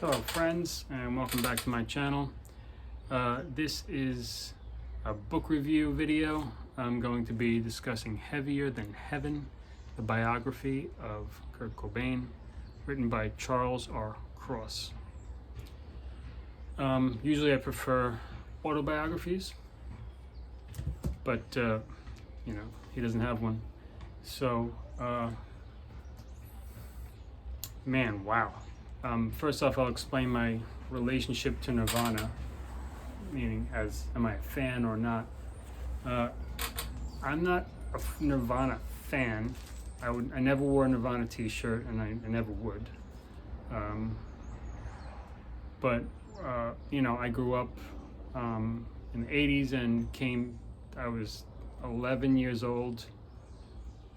Hello friends, and welcome back to my channel. This is a book review video. I'm going to be discussing Heavier Than Heaven, the biography of Kurt Cobain, written by Charles R. Cross. Usually I prefer autobiographies, but he doesn't have one. So, man, wow. First off, I'll explain my relationship to Nirvana, meaning am I a fan or not. I'm not a Nirvana fan. I never wore a Nirvana t-shirt, and I never would. But I grew up in the 80s and I was 11 years old.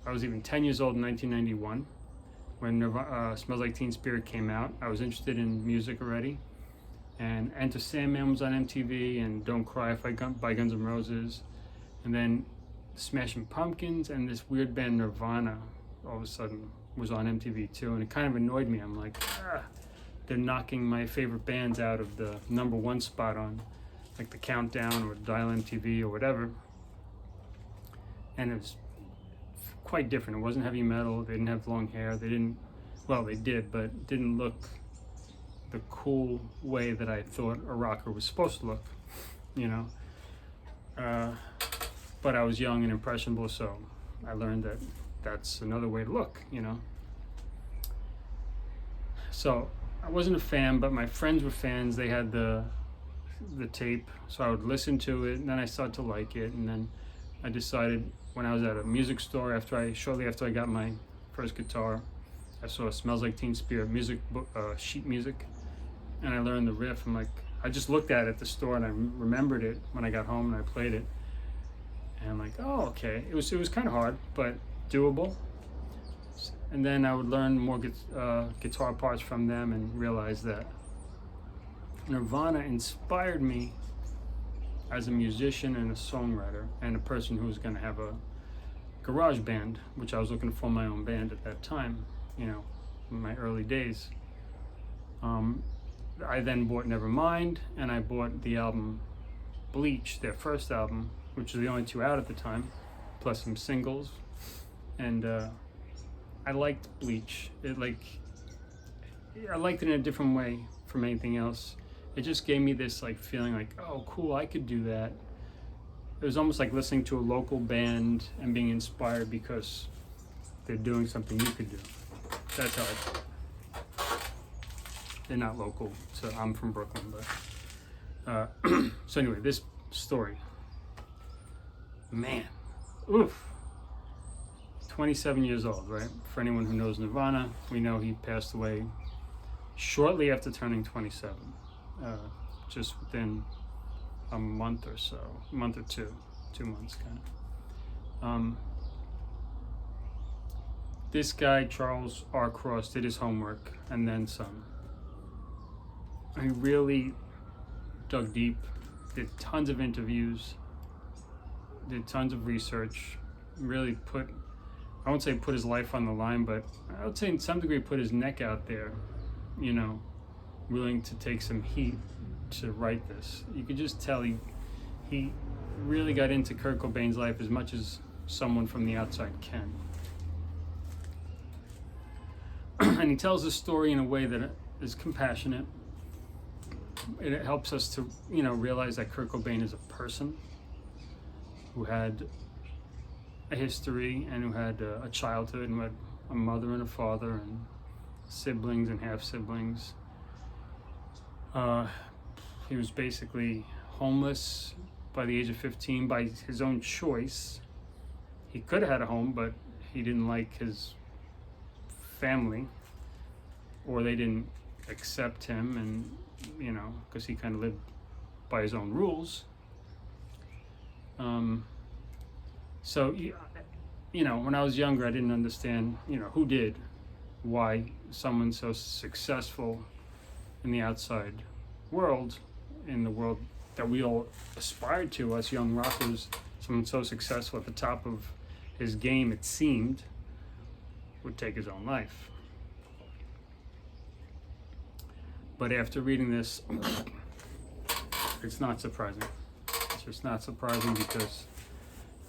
I was even 10 years old in 1991. When Smells Like Teen Spirit came out. I was interested in music already, and Enter Sandman was on MTV, and Don't Cry by Guns N' Roses, and then Smashing Pumpkins and this weird band Nirvana all of a sudden was on MTV too, and it kind of annoyed me. I'm like, they're knocking my favorite bands out of the #1 spot on like the Countdown or Dial MTV or whatever, and it was quite different. It wasn't heavy metal. They didn't have long hair. They did, but it didn't look the cool way that I thought a rocker was supposed to look, But I was young and impressionable, so I learned that that's another way to look, So I wasn't a fan, but my friends were fans. They had the tape, so I would listen to it, and then I started to like it, and then I decided when I was at a music store shortly after I got my first guitar, I saw Smells Like Teen Spirit music book, sheet music, and I learned the riff. I just looked at it at the store and I remembered it when I got home and I played it, and I'm like, oh, okay. It was kind of hard, but doable. And then I would learn more guitar parts from them and realize that Nirvana inspired me as a musician and a songwriter and a person who was going to have a garage band, which I was looking to form my own band at that time, in my early days. I then bought Nevermind, and I bought the album Bleach, their first album, which was the only two out at the time, plus some singles. And I liked Bleach. I liked it in a different way from anything else. It just gave me this feeling like, oh, cool, I could do that. It was almost like listening to a local band and being inspired because they're doing something you could do. That's how I felt. They're not local, so I'm from Brooklyn, but so anyway, this story, man, oof. 27 years old, right? For anyone who knows Nirvana, we know he passed away shortly after turning 27. Just within a month or so, a month or 2 months kind of. This guy, Charles R. Cross, did his homework and then some. He really dug deep, did tons of interviews, did tons of research, really I won't say put his life on the line, but I would say in some degree put his neck out there, willing to take some heat to write this. You could just tell he really got into Kurt Cobain's life as much as someone from the outside can. And he tells the story in a way that is compassionate. It helps us to, realize that Kurt Cobain is a person who had a history and who had a childhood and who had a mother and a father and siblings and half-siblings. He was basically homeless by the age of 15 by his own choice. He could have had a home, but he didn't like his family, or they didn't accept him, and because he kind of lived by his own rules. So when I was younger, I didn't understand who did, why someone so successful in the outside world, in the world that we all aspired to, us young rockers, someone so successful at the top of his game, it seemed, would take his own life. But after reading this, it's not surprising. It's just not surprising because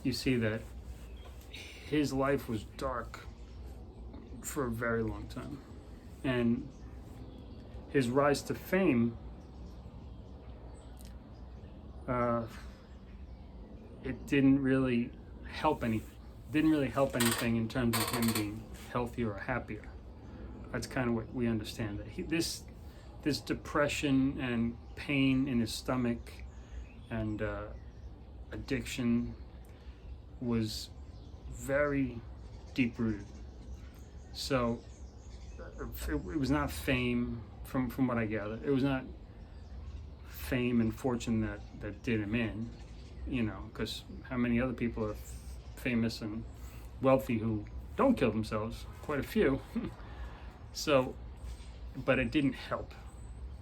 you see that his life was dark for a very long time. And his rise to fame, it didn't really help anything. Didn't really help anything in terms of him being healthier or happier. That's kind of what we understand. That this depression and pain in his stomach and addiction was very deep rooted. So it was not fame, from what I gather. It was not fame and fortune that did him in, because how many other people are famous and wealthy who don't kill themselves? Quite a few. So, but it didn't help,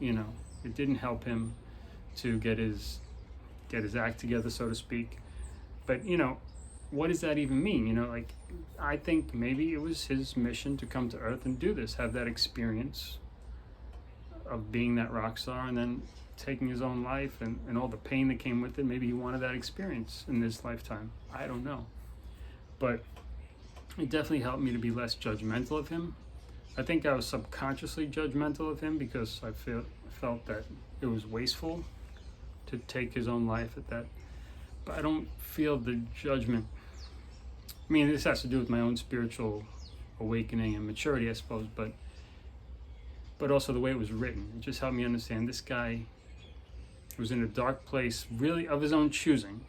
it didn't help him to get his act together, so to speak. But what does that even mean? I think maybe it was his mission to come to Earth and do this, have that experience of being that rock star and then taking his own life and all the pain that came with it. Maybe he wanted that experience in this lifetime. I don't know. But it definitely helped me to be less judgmental of him. I think I was subconsciously judgmental of him because I felt that it was wasteful to take his own life at that. But I don't feel the judgment. I mean, this has to do with my own spiritual awakening and maturity, I suppose, but also the way it was written. It just helped me understand this guy was in a dark place, really of his own choosing.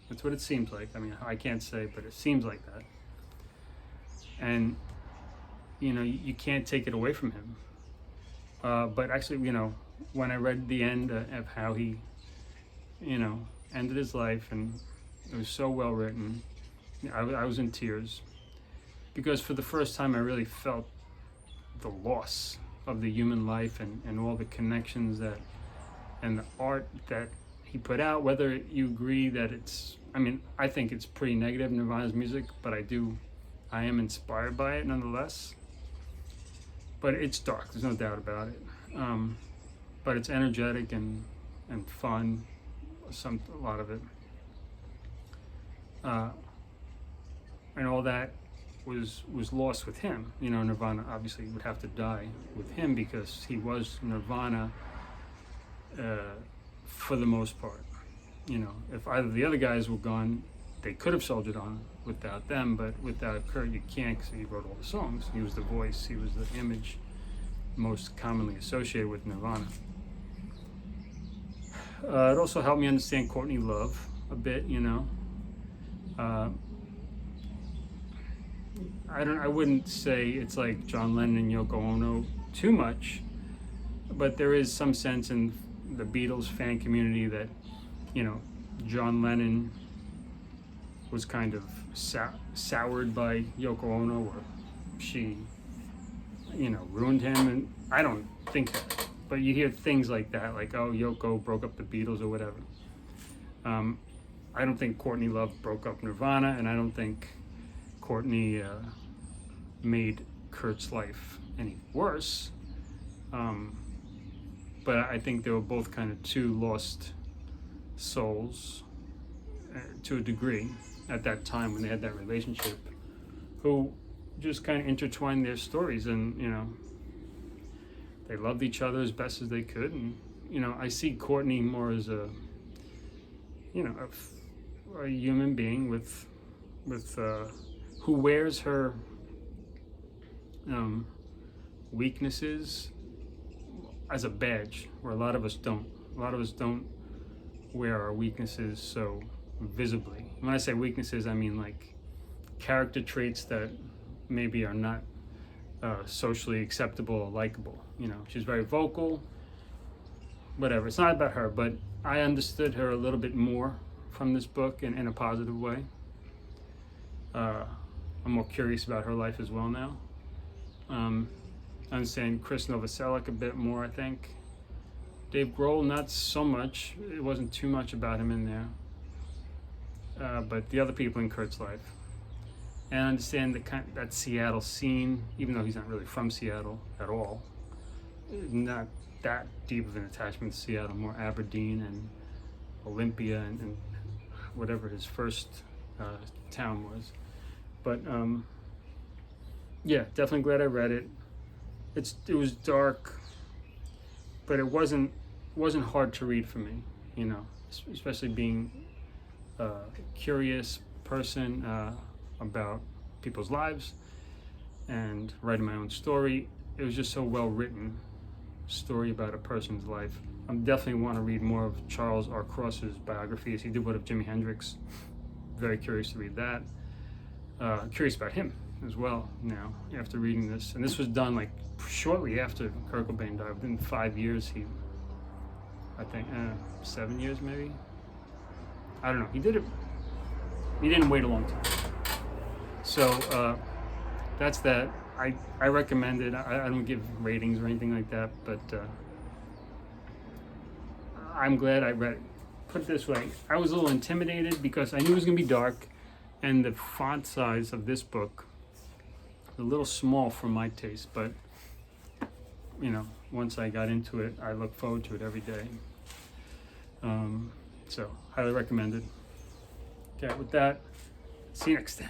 That's what it seems like. I mean, I can't say, but it seems like that. And, you can't take it away from him. But actually, when I read the end of how he, ended his life, and it was so well written, I was in tears. Because for the first time, I really felt the loss of the human life and all the connections and the art that he put out, whether you agree that I think it's pretty negative, Nirvana's music, but I am inspired by it nonetheless. But it's dark, there's no doubt about it. But it's energetic and fun, a lot of it. And all that was lost with him. Nirvana obviously would have to die with him because he was Nirvana for the most part. If either of the other guys were gone, they could have soldiered on without them, but without Kurt you can't, because he wrote all the songs. He was the voice, he was the image most commonly associated with Nirvana. It also helped me understand Courtney Love a bit, I wouldn't say it's like John Lennon and Yoko Ono too much, but there is some sense in the Beatles fan community that, John Lennon was kind of soured by Yoko Ono, or she, ruined him, and I don't think that. But you hear things like that, like, oh, Yoko broke up the Beatles or whatever. I don't think Courtney Love broke up Nirvana, and I don't think Courtney made Kurt's life any worse. But I think they were both kind of two lost souls to a degree at that time when they had that relationship, who just kind of intertwined their stories, and they loved each other as best as they could. And I see Courtney more as a human being with who wears her weaknesses as a badge, where a lot of us don't. A lot of us don't wear our weaknesses so visibly. When I say weaknesses, I mean like character traits that maybe are not socially acceptable or likable. She's very vocal, whatever. It's not about her, but I understood her a little bit more from this book in a positive way. I'm more curious about her life as well now. I understand Chris Novoselic a bit more, I think. Dave Grohl, not so much. It wasn't too much about him in there. But the other people in Kurt's life. And I understand that Seattle scene, even though he's not really from Seattle at all. not that deep of an attachment to Seattle, more Aberdeen and Olympia and whatever his first town was. But yeah, definitely glad I read it. It was dark, but it wasn't hard to read for me, you know, especially being a curious person about people's lives and writing my own story. It was just so well written, story about a person's life. I definitely want to read more of Charles R. Cross's biographies. He did one of Jimi Hendrix. Very curious to read that. Curious about him as well now after reading this. And this was done like shortly after Kurt Cobain died. Within 5 years, I think 7 years maybe. I don't know. He didn't wait a long time. So that's that. I recommend it. I don't give ratings or anything like that, but I'm glad I read it. Put it this way, I was a little intimidated because I knew it was going to be dark, and the font size of this book is a little small for my taste, but you know, once I got into it, I look forward to it every day. So, highly recommended. Okay, with that, see you next time.